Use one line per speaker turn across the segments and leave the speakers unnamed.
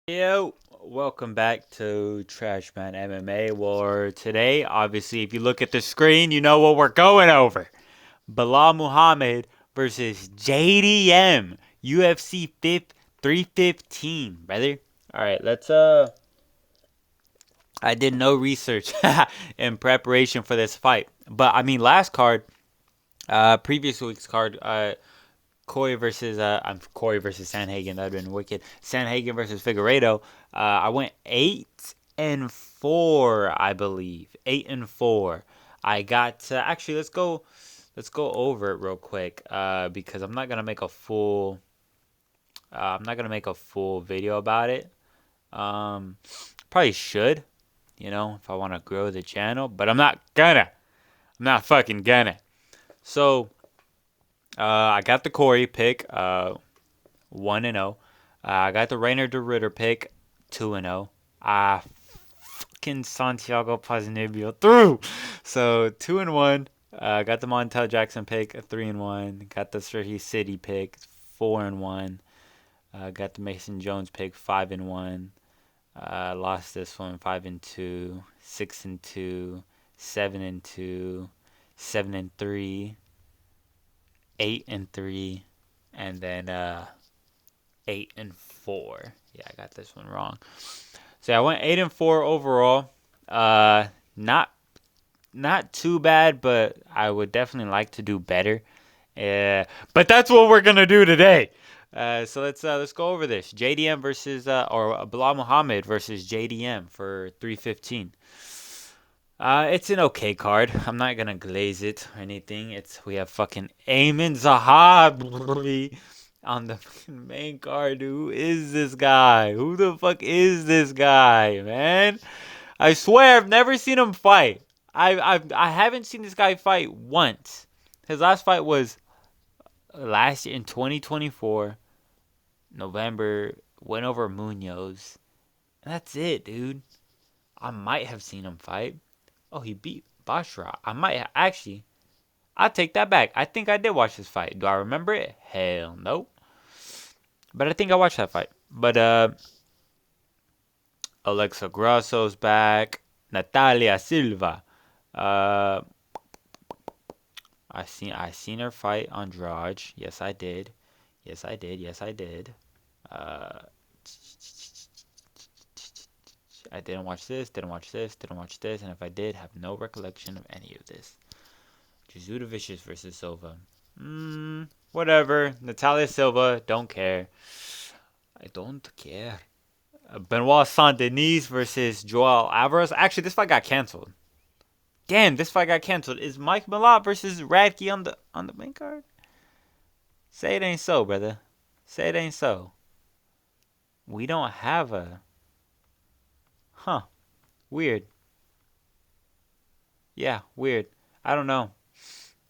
Yo, welcome back to Trashman MMA. War today, obviously, if you look at the screen, you know what we're going over. Belal Muhammad versus JDM, UFC 315, brother. All right, let's. I did no research in preparation for this fight, but I mean, last card, previous week's card, I'm Corey versus Sanhagen. That'd been wicked. Sanhagen versus Figueiredo. I went 8-4, I believe. 8-4. I got actually. Let's go over it real quick. Because I'm not gonna make a full. I'm not gonna make a full video about it. Um, Probably should. If I want to grow the channel, but I'm not gonna. I'm not fucking gonna. So, I got the Corey pick. 1-0. I got the Rainer de Ritter pick, 2-0. Fucking Santiago Ponzinibbio through. So 2-1. Got the Montel Jackson pick, 3-1. Got the Sergi City pick, 4-1. Got the Mason Jones pick, 5-1. Lost this one, 5-2, 6-2, 7-2, 7-3, 8-3, and then 8-4. Yeah, I got this one wrong. So I went 8-4 overall. Not too bad, but I would definitely like to do better. But that's what we're gonna do today. So let's go over this. JDM versus or Bilal Muhammad versus JDM for 315. It's an okay card. I'm not gonna glaze it or anything. We have fucking Ayman Zahab on the main card. Who is this guy? Who the fuck is this guy, man? I swear I've never seen him fight. I haven't seen this guy fight once. His last fight was last year in 2024, November. Went over Munoz. And that's it, dude. I might have seen him fight. Oh, he beat Bashra. Actually. I'll take that back. I think I did watch this fight. Do I remember it? Hell no. But I think I watched that fight. But Alexa Grasso's back. Natalia Silva. Uh, I seen her fight Andrade. Yes, I did. Yes, I did. Yes, I did. Uh, I didn't watch this. Didn't watch this. Didn't watch this. And if I did, have no recollection of any of this. Jesuda Vicious versus Silva. Whatever. Natalia Silva. Don't care. I don't care. Benoit Saint Denis versus Joel Alvarez. Actually, this fight got canceled. Damn, this fight got canceled. Is Mike Malott versus Radke on the main card? Say it ain't so, brother. Say it ain't so. We don't have a. Huh. Weird. Yeah, weird. I don't know.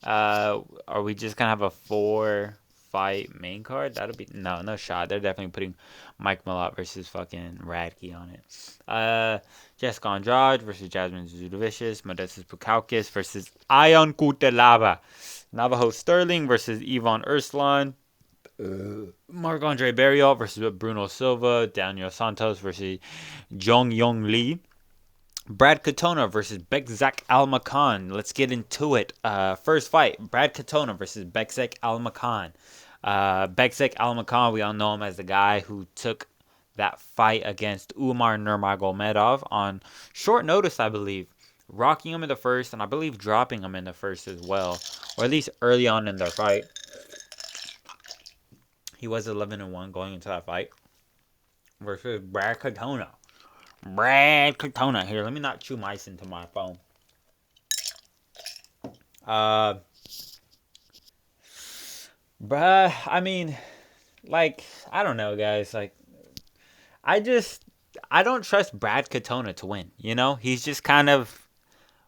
Are we just gonna have a 4-fight main card? That'll be no shot. They're definitely putting Mike Malott versus fucking Radke on it. Jessica Andrade versus Jasmine Zudovicius. Modestas Pukaukis versus Ion Kutelaba. Navajo Sterling versus Yvonne Urslan. Marc-Andre Barrios versus Bruno Silva. Daniel Santos versus Jong Yong Lee. Brad Katona versus Bekzak Almakan. Let's get into it. First fight, Brad Katona versus Bekzak Almakan. Bekzak Almakan, we all know him as the guy who took that fight against Umar Nurmagomedov on short notice, I believe. Rocking him in the first, and I believe dropping him in the first as well. Or at least early on in their fight. He was 11-1 going into that fight. Versus Brad Katona. Brad Katona. Here, let me not chew mice into my phone. Bruh, I mean, like, I don't know, guys. Like, I don't trust Brad Katona to win, you know? He's just kind of,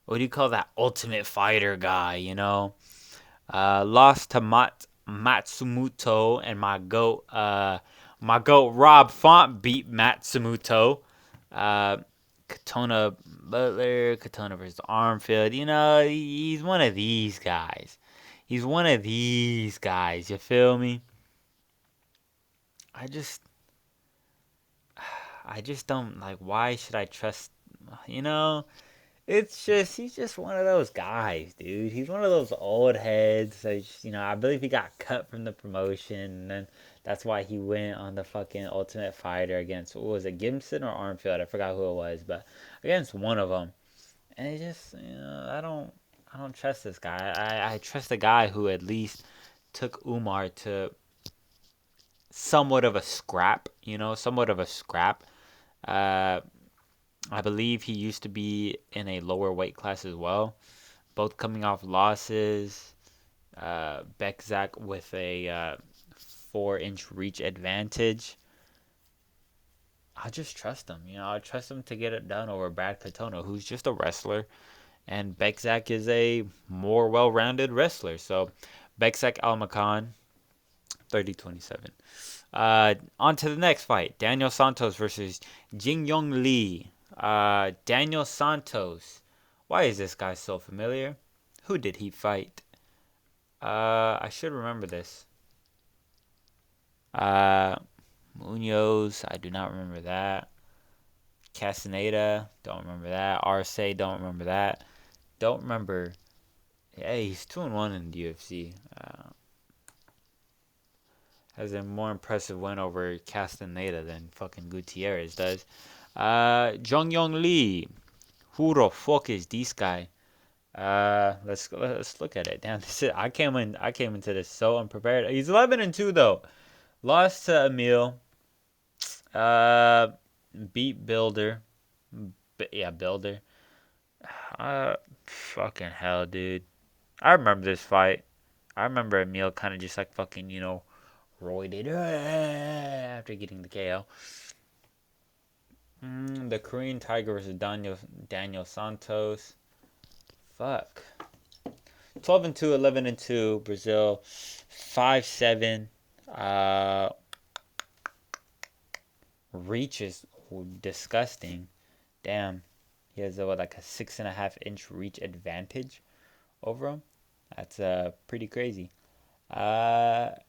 what do you call that, ultimate fighter guy, you know? Lost to Matsumoto, and my goat Rob Font beat Matsumoto. Katona Butler, Katona versus Armfield. You know, he's one of these guys. He's one of these guys. You feel me? I just, I just don't like. Why should I trust? You know, it's just he's just one of those guys, dude. He's one of those old heads. I believe he got cut from the promotion, and then that's why he went on the fucking Ultimate Fighter against what was it, Gibson or Armfield? I forgot who it was, but against one of them. And it just, I don't trust this guy. I trust a guy who at least took Umar to somewhat of a scrap. Somewhat of a scrap. Uh, I believe he used to be in a lower weight class as well. Both coming off losses. Bekzak with a 4-inch reach advantage. I'll just trust him. I'll trust him to get it done over Brad Katona, who's just a wrestler. And Bekzak is a more well-rounded wrestler. So, Bekzak Almakan, 30-27. On to the next fight. Daniel Santos versus Jingyong Lee. Daniel Santos. Why is this guy so familiar? Who did he fight? I should remember this. Munoz. I do not remember that. Castaneda. Don't remember that. Arce. Don't remember that. Don't remember. Yeah, he's 2-1 in the UFC. Has a more impressive win over Castaneda than fucking Gutierrez does. Jong Yong Lee. Who the fuck is this guy? Let's look at it. Damn, I came into this so unprepared. He's 11-2 though. Lost to Emil. Beat Builder. Builder. Fucking hell, dude. I remember this fight. I remember Emil kind of just like fucking, roided after getting the KO. The Korean Tiger versus Daniel Santos. Fuck. 12-2, 11-2. Brazil. 5-7. Reach is disgusting. Damn. He has like a 6.5-inch reach advantage over him. That's pretty crazy. Fuck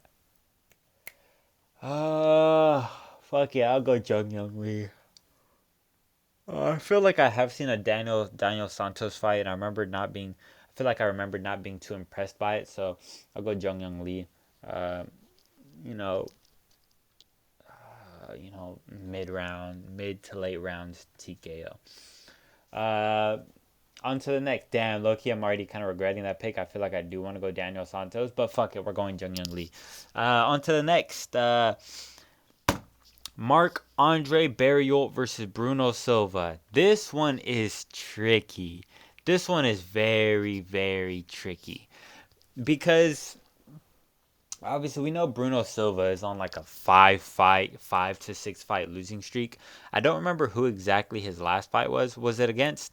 yeah, I'll go Jung Young Lee. I feel like I have seen a Daniel Santos fight, and I feel like I remember not being too impressed by it. So I'll go Jung Young Lee. You know, mid to late rounds TKO. On to the next. Damn, low-key, I'm already kind of regretting that pick. I feel like I do want to go Daniel Santos, but fuck it, we're going Jung Young Lee. On to the next. Marc-Andre Barriault versus Bruno Silva. This one is tricky. This one is very, very tricky. Because obviously we know Bruno Silva is on like a 5 to 6 fight losing streak. I don't remember who exactly his last fight was. Was it against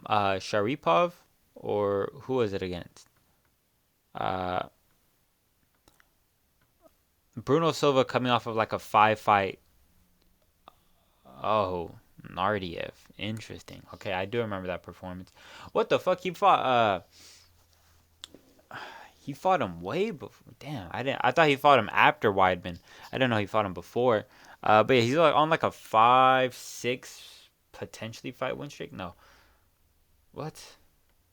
Sharipov? Or who was it against? Bruno Silva coming off of like a 5-fight. Oh, Nardiev. Interesting. Okay, I do remember that performance. What the fuck? He fought him way before. Damn, I thought he fought him after Weidman. I didn't know he fought him before. But yeah, he's like on like a 5-6 potentially fight win streak. No. What?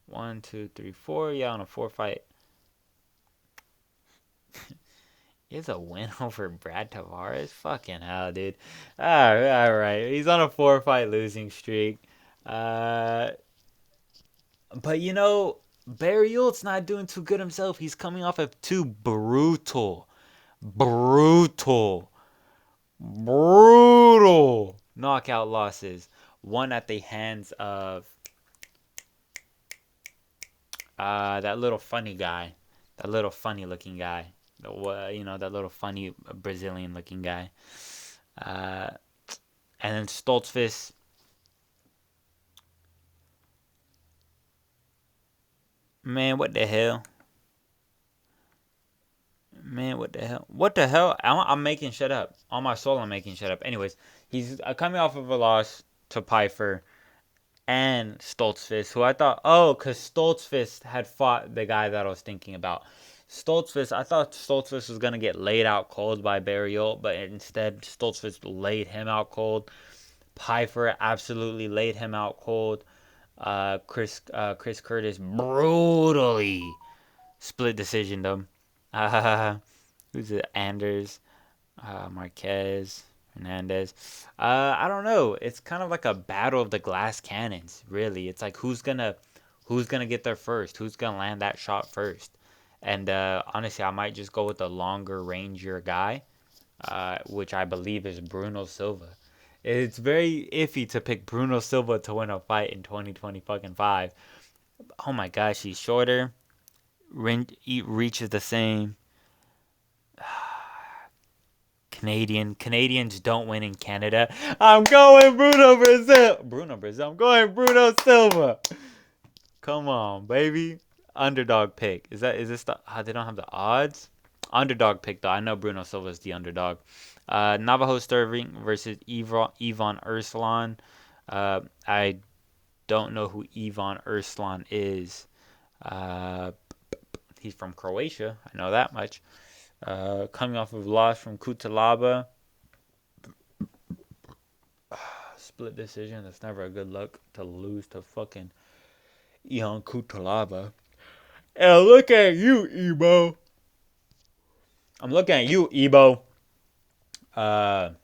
1, 2, 3, 4. Yeah, on a 4-fight. He has a win over Brad Tavares? Fucking hell, dude. Alright. He's on a 4-fight losing streak. But Barriault's not doing too good himself. He's coming off of 2 brutal knockout losses. One at the hands of that little funny guy. That little funny looking guy. That little funny Brazilian looking guy. And then Stoltzfus. Man, what the hell? What the hell? I'm making shit up. On my soul, I'm making shit up. Anyways, he's coming off of a loss to Pfeiffer and Stoltzfus, who I thought, because Stoltzfus had fought the guy that I was thinking about. I thought Stoltzfus was going to get laid out cold by Barriault, but instead Stoltzfus laid him out cold. Pfeiffer absolutely laid him out cold. Chris Curtis brutally split decision them. Who's it? Anders, Marquez, Hernandez. I don't know. It's kind of like a battle of the glass cannons. Really, it's like who's gonna get there first? Who's gonna land that shot first? And honestly, I might just go with the longer ranger guy, which I believe is Bruno Silva. It's very iffy to pick Bruno Silva to win a fight in 2020 fucking 5. Oh my gosh, he's shorter. Reach is the same. Canadians don't win in Canada. I'm going Bruno Brazil. I'm going Bruno Silva. Come on, baby. Underdog pick. Is this the? They don't have the odds. Underdog pick though. I know Bruno Silva is the underdog. Navajo Sterling versus Ivan Urslan. I don't know who Ivan Urslan is. Uh, he's from Croatia. I know that much. Coming off of loss from Kutalaba. Split decision. That's never a good look to lose to fucking Ion Kutalaba. And look at you, Ebo. I'm looking at you, Ebo. I'll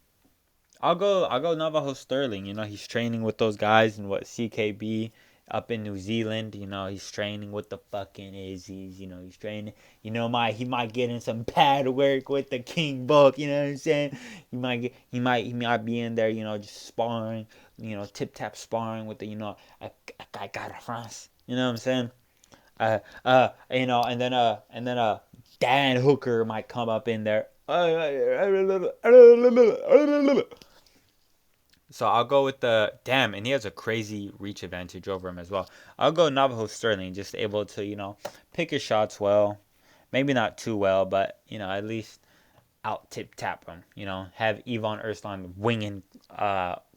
go Navajo Sterling. You know, he's training with those guys in CKB up in New Zealand. You know, he's training with the fucking Izzies. You know, he's training. He might get in some pad work with the King Buck. You know what I'm saying? He might be in there. You know, just sparring. You know, tip tap sparring with the I got a France. You know what I'm saying? And then Dan Hooker might come up in there. So I'll go with the damn, and he has a crazy reach advantage over him as well. I'll go Navajo Sterling, just able to pick his shots well, maybe not too well, but at least out tip tap him. Have Ivan Urslan winging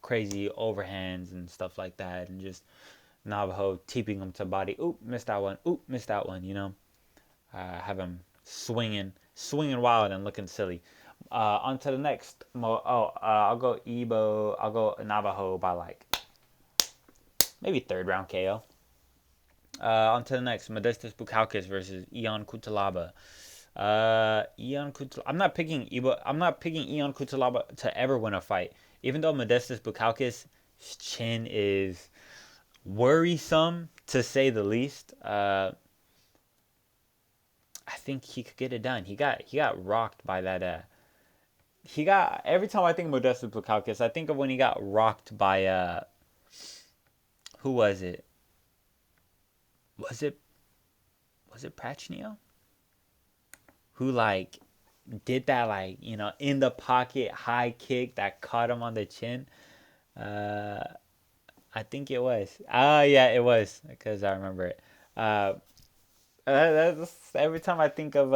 crazy overhands and stuff like that, and just Navajo tipping him to body. Oop, missed that one. Oop, missed that one. Have him swinging wild and looking silly. On to the next. I'll go Ebo. I'll go Navajo by maybe third round KO. On to the next. Modestus Bukauskas versus Ion Kutalaba. I'm not picking Ebo. I'm not picking Ion Kutalaba to ever win a fight. Even though Modestus Bukauskas' chin is worrisome to say the least. I think he could get it done. He got rocked by that. Every time I think of Modestus Bukauskas, I think of when he got rocked by who was it? Was it Prachnio? Who did that in the pocket high kick that caught him on the chin? I think it was. Yeah, it was because I remember it. That's, every time I think of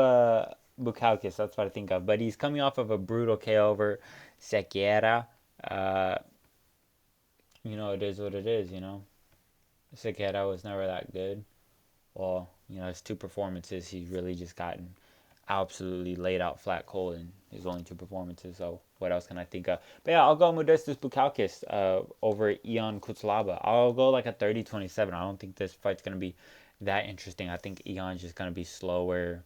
Bukauskas, that's what I think of. But he's coming off of a brutal KO over Sequeira. It is what it is. Sequeira was never that good. Well, his two performances, he's really just gotten absolutely laid out flat cold in his only two performances. So what else can I think of? But yeah, I'll go Modestus Bukauskas over Ion Kutalaba. I'll go like a 30-27. I don't think this fight's going to be that interesting. I think Ion's just going to be slower,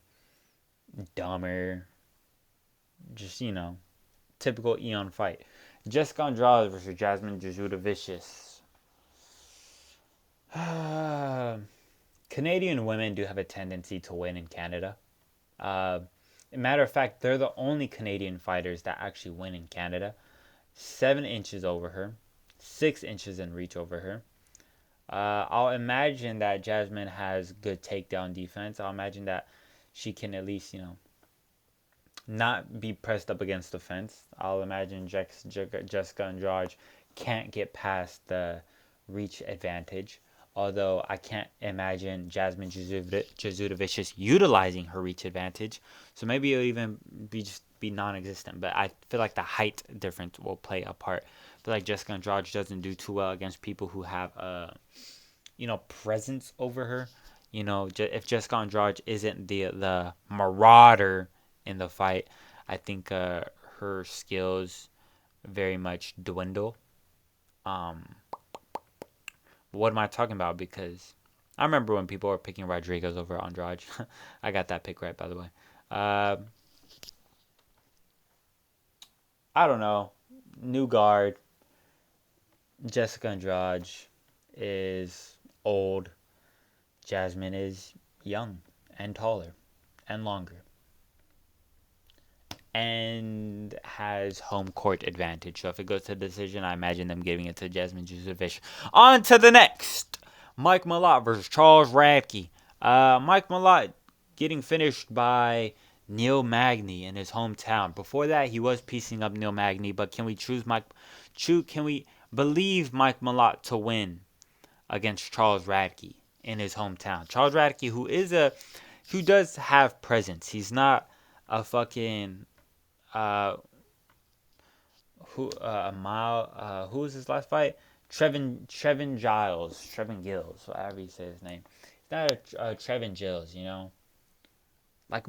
dumber. Just, typical Ion fight. Jessica Andrade versus Jasmine Jasudavicius. Canadian women do have a tendency to win in Canada. Matter of fact, they're the only Canadian fighters that actually win in Canada. 7 inches over her, 6 inches in reach over her. I'll imagine that Jasmine has good takedown defense. I'll imagine that she can at least, not be pressed up against the fence. I'll imagine Jessica Andrade can't get past the reach advantage. Although I can't imagine Jasmine Jasudavicius utilizing her reach advantage. So maybe it'll even be non-existent. But I feel like the height difference will play a part. I feel like Jessica Andrade doesn't do too well against people who have presence over her. If Jessica Andrade isn't the marauder in the fight, I think her skills very much dwindle. Um, what am I talking about? Because I remember when people were picking Rodriguez over Andrade. I got that pick right, by the way. Uh, I don't know. New guard, Jessica Andrade is old. Jasmine is young and taller and longer and has home court advantage. So if it goes to decision, I imagine them giving it to Jasmine Juzovic. On to the next. Mike Malott versus Charles Radke. Mike Malott getting finished by Neil Magny in his hometown. Before that, he was piecing up Neil Magny, but can we can we believe Mike Malott to win against Charles Radke in his hometown? Charles Radke, who does have presence. He's not a fucking uh a mile who was his last fight? Trevin Giles, Trevin Gills, whatever you say his name. He's not a Trevin Giles, you know. Like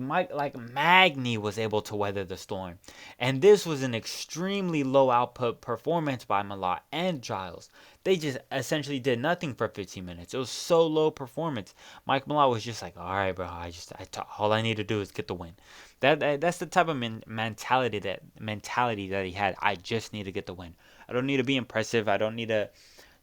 Magny was able to weather the storm, and this was an extremely low output performance by Malott and Giles. They just essentially did nothing for 15 minutes. It was so low performance. Mike Malott was just like, all right, bro, all I need to do is get the win. That's the type of mentality that he had. I just need to get the win. I don't need to be impressive. I don't need to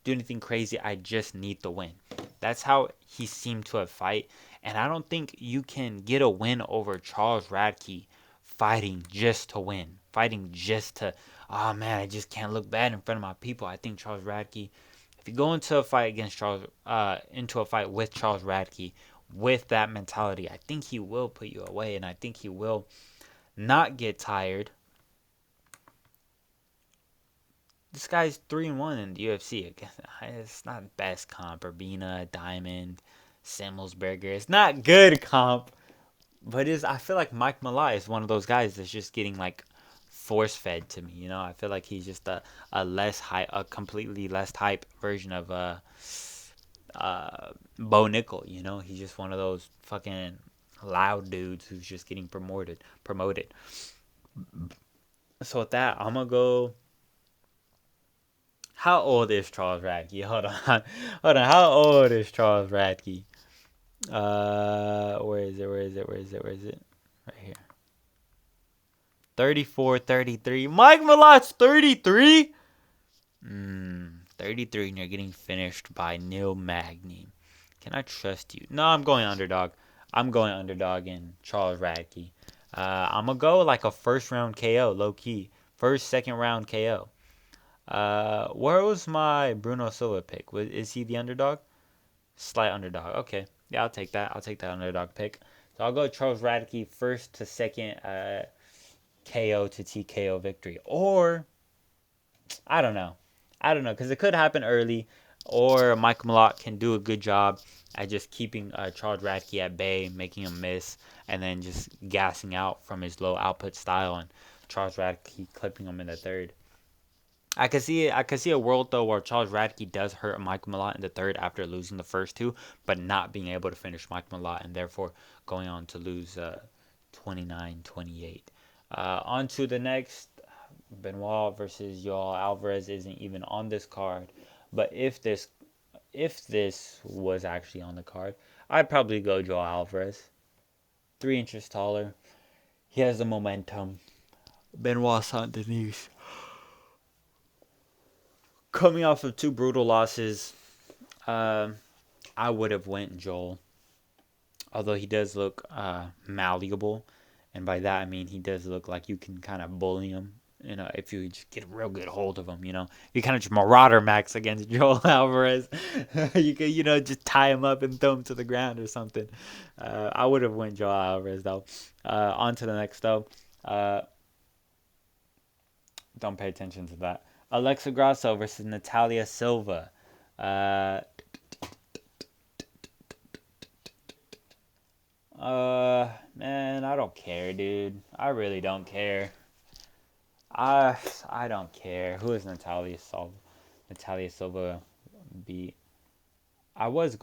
do anything crazy. I just need the win. That's how he seemed to have fight. And I don't think you can get a win over Charles Radke fighting just to win. Fighting just to, oh man, I just can't look bad in front of my people. I think Charles Radke, if you go into a fight with Charles Radke with that mentality, I think he will put you away, and I think he will not get tired. This guy's 3-1 in the UFC. It's not best comp. Urbina, Diamond, Samuelsberger. It's not good comp, but I feel like Mike Malott is one of those guys that's just getting like force fed to me. You know, I feel like he's just a completely less hype version of Bo Nickel. You know, he's just one of those fucking loud dudes who's just getting promoted. So with that, I'm gonna go. How old is Charles Radke? Hold on. Hold on. How old is Charles Radke? Where is it? Where is it? Right here. 34, 33. Mike Malott's 33? 33 and you're getting finished by Neil Magny. Can I trust you? No, I'm going underdog. I'm going underdog in Charles Radke. I'm going to go like a first round KO, low key. First, second round KO. Where was my Bruno Silva pick? Is he the underdog? Slight underdog. Okay. Yeah, I'll take that. I'll take that underdog pick. So I'll go Charles Radke first to second KO to TKO victory. Or, I don't know. Because it could happen early. Or Mike Malott can do a good job at just keeping Charles Radke at bay, making him miss, and then just gassing out from his low output style and Charles Radke clipping him in the third. I could see it. I could see a world though where Charles Radke does hurt Mike Malott in the third after losing the first two, but not being able to finish Mike Malott and therefore going on to lose 29-28. On to the next, Benoit versus Yoel Alvarez isn't even on this card, but if this was actually on the card, I'd probably go Yoel Alvarez. 3 inches taller. He has the momentum. Benoit Saint Denis coming off of 2 brutal losses, I would have went Joel. Although he does look malleable, and by that I mean he does look like you can kind of bully him. You know, if you just get a real good hold of him, you know, you kind of just marauder max against Joel Alvarez. You could, just tie him up and throw him to the ground or something. I would have went Joel Alvarez though. On to the next though. Don't pay attention to that. Alexa Grasso versus Natalia Silva. Man, I don't care, dude. I really don't care. I don't care. Who is Natalia Silva? Natalia Silva beat. I was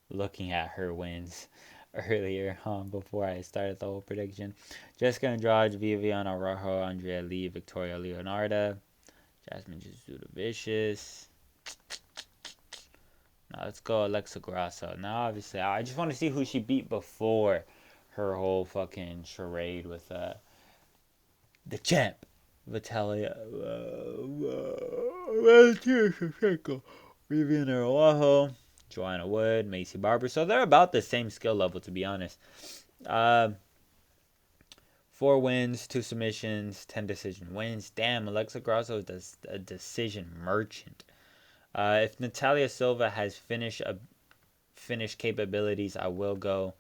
looking at her wins earlier before I started the whole prediction. Jessica Andrade, Viviana Rojo, Andrea Lee, Victoria Leonarda, Jasmine just do the vicious. Now let's go Alexa Grasso. Now obviously I just want to see who she beat before her whole fucking charade with the champ, Vitalia, Vivian Araujo, Joanna Wood, Macy Barber. So they're about the same skill level, to be honest. 4 wins, 2 submissions, 10 decision wins. Damn, Alexa Grasso is a decision merchant. If Natalia Silva has finished capabilities, I will go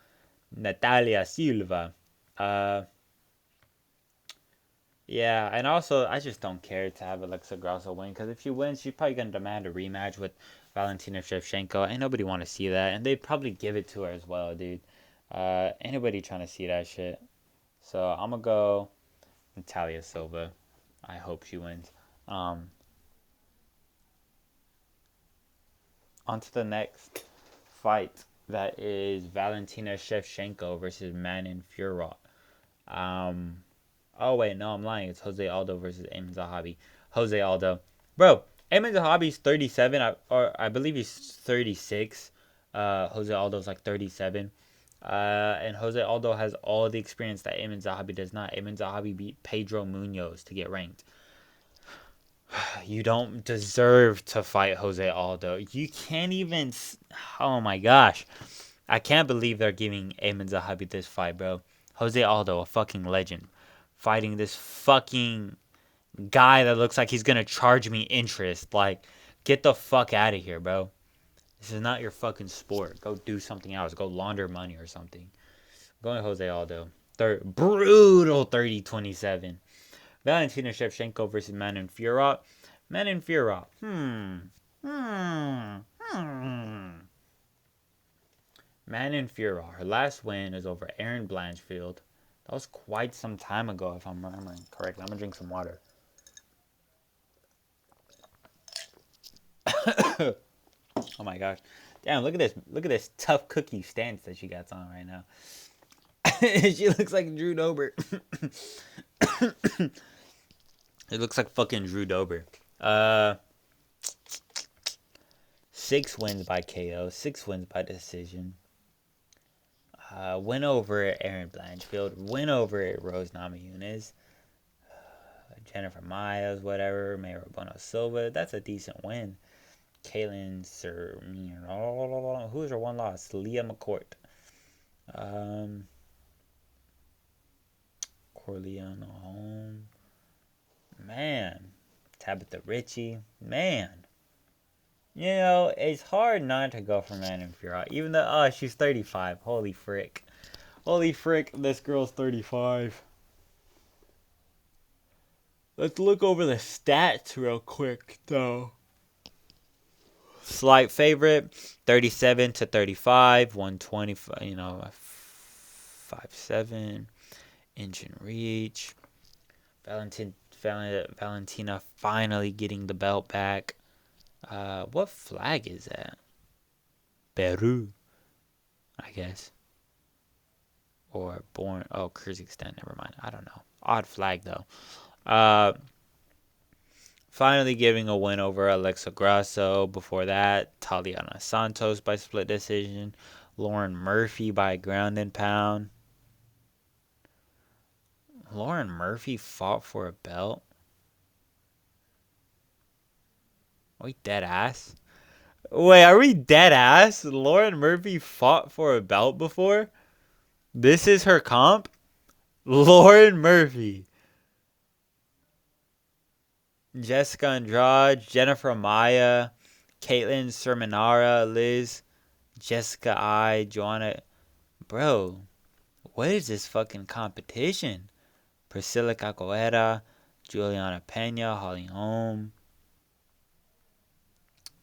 Natalia Silva. Yeah, and also I just don't care to have Alexa Grasso win, because if she wins, she's probably gonna demand a rematch with Valentina Shevchenko. Ain't nobody want to see that, and they'd probably give it to her as well, dude. Anybody trying to see that shit? So I'm gonna go Natalia Silva. I hope she wins. On to the next fight. That is Valentina Shevchenko versus Manon Fiorot. Oh wait, no, I'm lying. It's Jose Aldo versus Ayman Zahabi. Jose Aldo, bro. Ayman Zahabi's 37, or I believe he's 36. Jose Aldo's like 37. And Jose Aldo has all the experience that Ayman Zahabi does not. Ayman Zahabi beat Pedro Munoz to get ranked. You don't deserve to fight Jose Aldo. You can't even. Oh my gosh. I can't believe they're giving Ayman Zahabi this fight, bro. Jose Aldo, a fucking legend, fighting this fucking guy that looks like he's gonna charge me interest. Like, get the fuck out of here, bro. This is not your fucking sport. Go do something else. Go launder money or something. Going Jose Aldo. Brutal 30-27. Valentina Shevchenko versus Manon Fiorot. Manon Fiorot. Manon Fiorot. Her last win is over Erin Blanchfield. That was quite some time ago, if I'm remembering correctly. I'm gonna drink some water. Oh my gosh. Damn, look at this. Look at this tough cookie stance that she got on right now. She looks like Drew Dober. It looks like fucking Drew Dober. 6 wins by KO, 6 wins by decision. Win over Erin Blanchfield, win over Rose Namajunas, Jennifer Myers, whatever, Mayra Bono Silva. That's a decent win. Kaylin Sermino. Who's her one loss? Leah McCourt. Corleone Home. Man. Tabitha Ritchie. Man. You know, it's hard not to go for Manon Fiorot. Even though, she's 35. Holy frick. Holy frick, this girl's 35. Let's look over the stats real quick, though. Slight favorite, 37-35, 120, 5'7", inch and reach. Valentina finally getting the belt back. What flag is that? Peru, I guess. Or Kyrgyzstan, never mind. I don't know. Odd flag, though. Finally giving a win over Alexa Grasso. Before that, Taliana Santos by split decision. Lauren Murphy by ground and pound. Lauren Murphy fought for a belt? Are we dead ass? Wait, are we dead ass? Lauren Murphy fought for a belt before? This is her comp? Lauren Murphy. Jessica Andrade, Jennifer Maya, Caitlin Sermonara, Liz, Jessica I, Joanna. Bro, what is this fucking competition? Priscilla Capoeira, Juliana Pena, Holly Holm.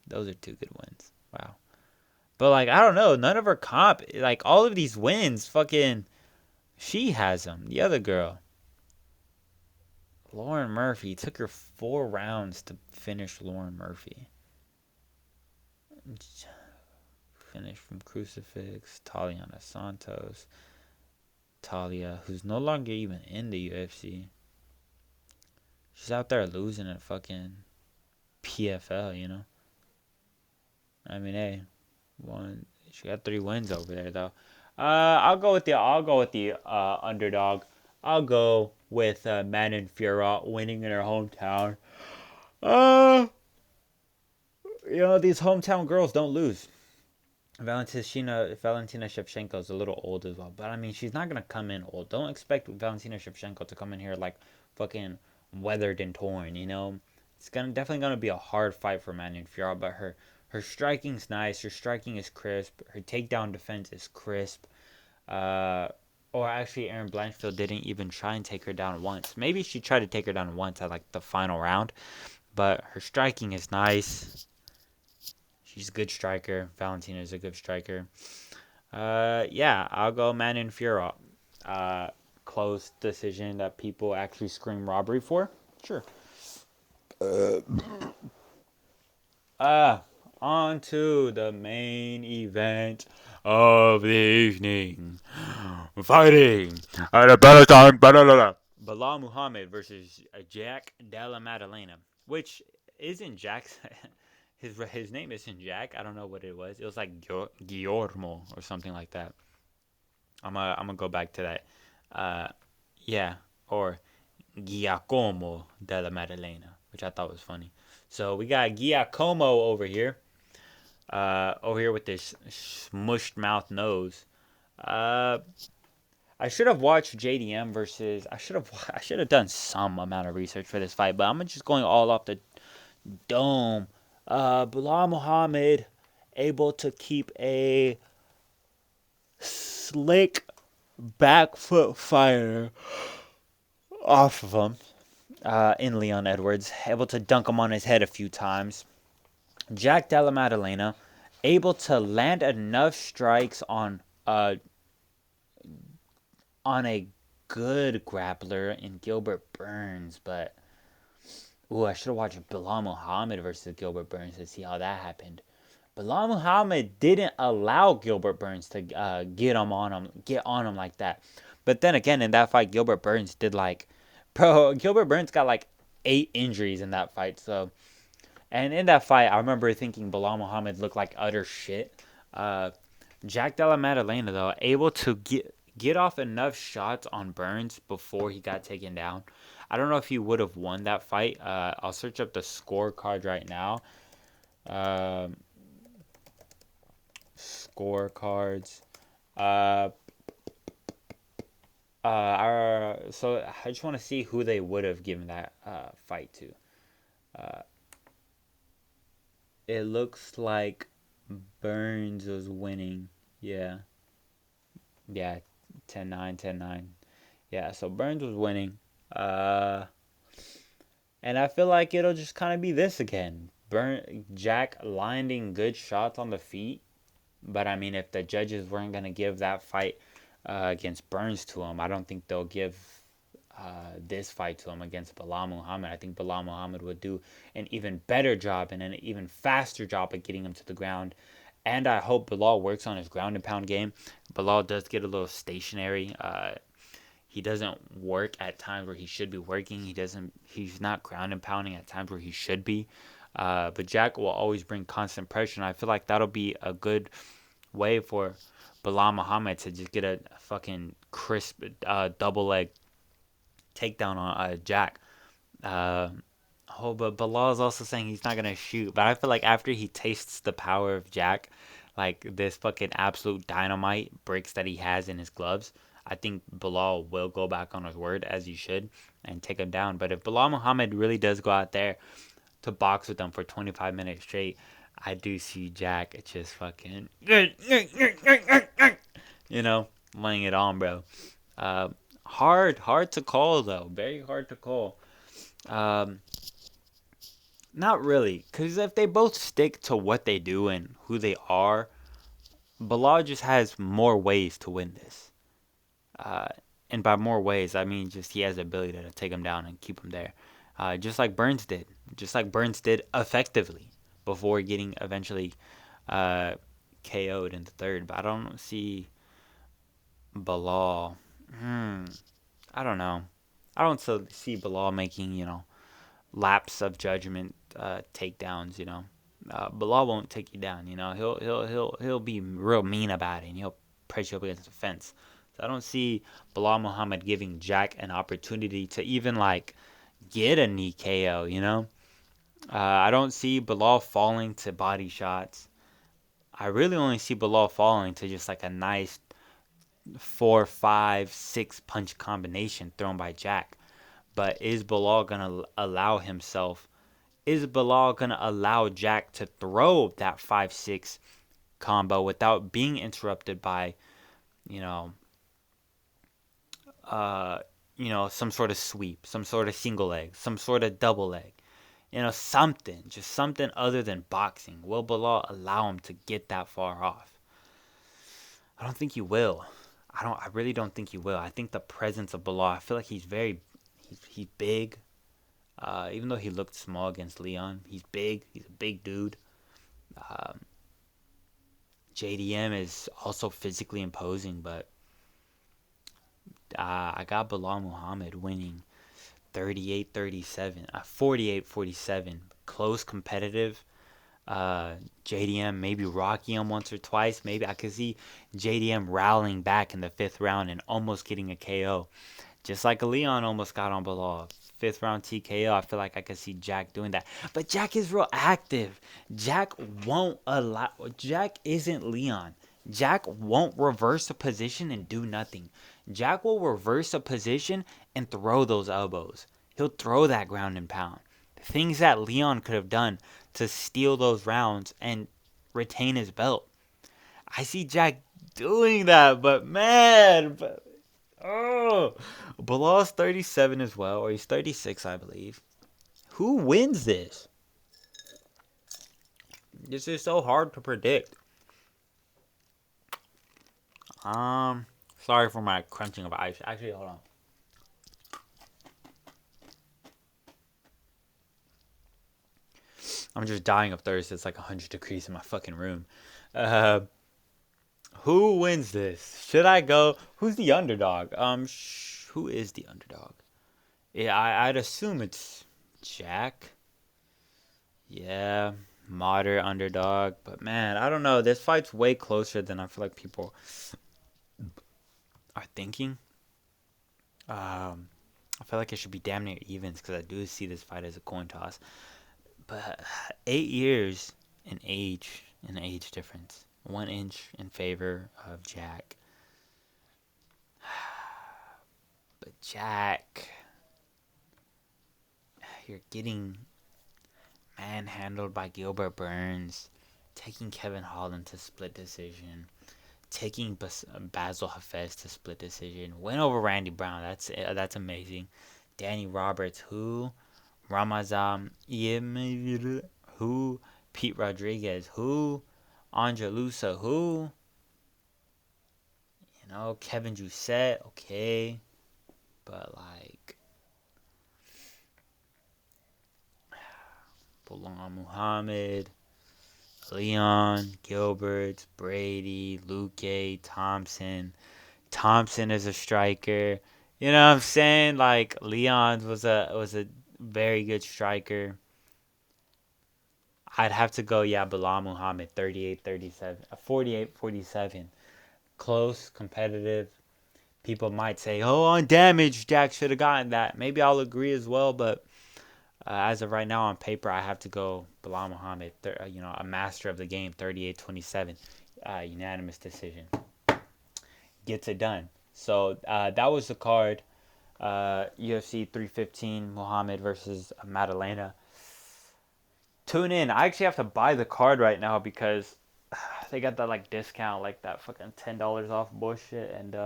Those are 2 good wins. Wow. But, like, I don't know. None of her comp, like, all of these wins, fucking, she has them. The other girl. Lauren Murphy. It took her 4 rounds to finish Lauren Murphy. Finish from Crucifix. Taliana Santos. Talia, who's no longer even in the UFC. She's out there losing it fucking PFL, I mean, hey, she got 3 wins over there though. I'll go with the underdog. I'll go with Manon Fiorot winning in her hometown. Uh, these hometown girls don't lose. Valentina Shevchenko is a little old as well, but I mean, she's not gonna come in old. Don't expect Valentina Shevchenko to come in here like fucking weathered and torn. It's definitely gonna be a hard fight for Manon Fiorot, but her striking's nice. Her striking is crisp. Her takedown defense is crisp. Uh, or actually, Erin Blanchfield didn't even try and take her down once. Maybe she tried to take her down once at like the final round, but her striking is nice. She's a good striker. Valentina is a good striker. Yeah, I'll go Manon Fiorot. Close decision that people actually scream robbery for. Sure. On to the main event of the evening. Fighting at a better time. Belal Muhammad versus Jack Della Maddalena, which isn't Jack's. His name isn't Jack. I don't know what it was. It was like Guillermo or something like that. I'm gonna go back to that. Yeah, or Giacomo della Maddalena, which I thought was funny. So we got Giacomo over here with this smushed mouth nose. Uh, I should have watched JDM versus. I should have done some amount of research for this fight, but I'm just going all off the dome. Belal Muhammad able to keep a slick back foot fire off of him in Leon Edwards, able to dunk him on his head a few times. Jack Della Maddalena able to land enough strikes on a good grappler in Gilbert Burns, but I should have watched Belal Muhammad versus Gilbert Burns to see how that happened. Belal Muhammad didn't allow Gilbert Burns to get on him like that. But then again, in that fight, Gilbert Burns got like 8 injuries in that fight. So, and in that fight, I remember thinking Belal Muhammad looked like utter shit. Jack Della Maddalena though, able to get off enough shots on Burns before he got taken down. I don't know if he would have won that fight. I'll search up the scorecard right now. Scorecards. So I just want to see who they would have given that fight to. It looks like Burns was winning. Yeah. Yeah, 10-9, 10-9. Yeah, so Burns was winning. And I feel like it'll just kind of be this again. Jack landing good shots on the feet. But I mean, if the judges weren't going to give that fight against Burns to him, I don't think they'll give this fight to him against Belal Muhammad. I think Belal Muhammad would do an even better job and an even faster job at getting him to the ground. And I hope Belal works on his ground and pound game. Belal does get a little stationary. He doesn't work at times where he should be working. He's not ground and pounding at times where he should be. But Jack will always bring constant pressure, and I feel like that'll be a good way for Belal Muhammad to just get a fucking crisp double leg takedown on Jack. But Belal is also saying he's not gonna shoot. But I feel like after he tastes the power of Jack, like this fucking absolute dynamite bricks that he has in his gloves, I think Belal will go back on his word as he should and take him down. But if Belal Muhammad really does go out there to box with them for 25 minutes straight, I do see Jack just fucking, laying it on, bro. Hard to call though. Very hard to call. Not really, because if they both stick to what they do and who they are, Belal just has more ways to win this. And by more ways, I mean just he has the ability to take him down and keep him there. Just like Burns did. Just like Burns did effectively before getting eventually KO'd in the third. But I don't see Belal. I don't know. I don't see Belal making, lapse of judgment takedowns. Belal won't take you down. He'll be real mean about it, and he'll press you up against the fence. So I don't see Belal Muhammad giving Jack an opportunity to even like get a knee KO. I don't see Belal falling to body shots. I really only see Belal falling to just like a nice 4, 5, 6 punch combination thrown by Jack. But is Belal gonna allow himself? Is Belal gonna allow Jack to throw that 5-6 combo without being interrupted by, you know, uh, some sort of sweep, some sort of single leg, some sort of double leg, something, just something other than boxing? Will Belal allow him to get that far off? I don't think he will. I really don't think he will. I think the presence of Belal, I feel like he's big. Even though he looked small against Leon, he's big. He's a big dude. Um, JDM is also physically imposing, but I got Belal Muhammad winning 38-37, 48-47. Close, competitive. JDM maybe rocky him once or twice. Maybe I could see JDM rallying back in the 5th round and almost getting a KO. Just like Leon almost got on Belal. 5th round TKO. I feel like I could see Jack doing that. But Jack is real active. Jack won't allow. Jack isn't Leon. Jack won't reverse a position and do nothing. Jack will reverse a position and throw those elbows. He'll throw that ground and pound. Things that Leon could have done to steal those rounds and retain his belt. I see Jack doing that, but man, Belal's 37 as well, or he's 36, I believe. Who wins this? This is so hard to predict. Sorry for my crunching of ice. Actually, hold on. I'm just dying of thirst. It's like 100 degrees in my fucking room. Who wins this? Should I go? Who's the underdog? Who is the underdog? Yeah, I'd assume it's Jack. Yeah, moderate underdog. But man, I don't know. This fight's way closer than I feel like people are thinking. I feel like it should be damn near evens because I do see this fight as a coin toss. But 8 years in age difference. 1 inch in favor of Jack. But Jack, you're getting manhandled by Gilbert Burns, taking Kevin Holland to split decision, taking Basil Hafez to split decision, win over Randy Brown. That's amazing. Danny Roberts, who? Ramazan, who? Pete Rodriguez, who? Angelusa, who? Kevin Doucette, okay. But, like, Belal Muhammad, Leon, Gilbert, Brady, Luque, Thompson. Thompson is a striker. You know what I'm saying? Like, Leon was a very good striker. I'd have to go, Belal Muhammad, 38-37, 48-47. Close, competitive. People might say, on damage, Jack should have gotten that. Maybe I'll agree as well, but as of right now on paper, I have to go Belal Muhammad, a master of the game, 38-27, unanimous decision. Gets it done. So that was the card. UFC 315, Muhammad versus Madalena. Tune in. I actually have to buy the card right now because they got that like discount, like that fucking $10 off bullshit, and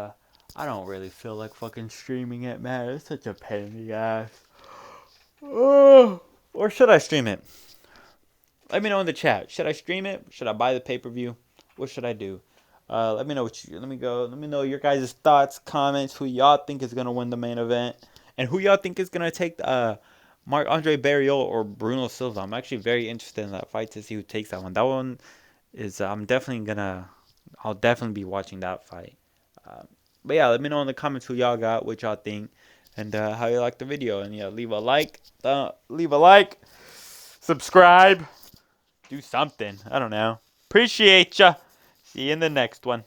I don't really feel like fucking streaming it, man. It's such a pain in the ass. Or should I stream it? Let me know in the chat. Should I stream it? Should I buy the pay-per-view? What should I do? Let me know let me know your guys' thoughts, comments, who y'all think is gonna win the main event, and who y'all think is gonna take Marc-Andre Barriault or Bruno Silva. I'm actually very interested in that fight to see who takes that one. That one is I'll definitely be watching that fight. But yeah, let me know in the comments who y'all got, what y'all think, and how you like the video. And yeah, leave a like. subscribe, do something. I don't know. Appreciate ya. See you in the next one.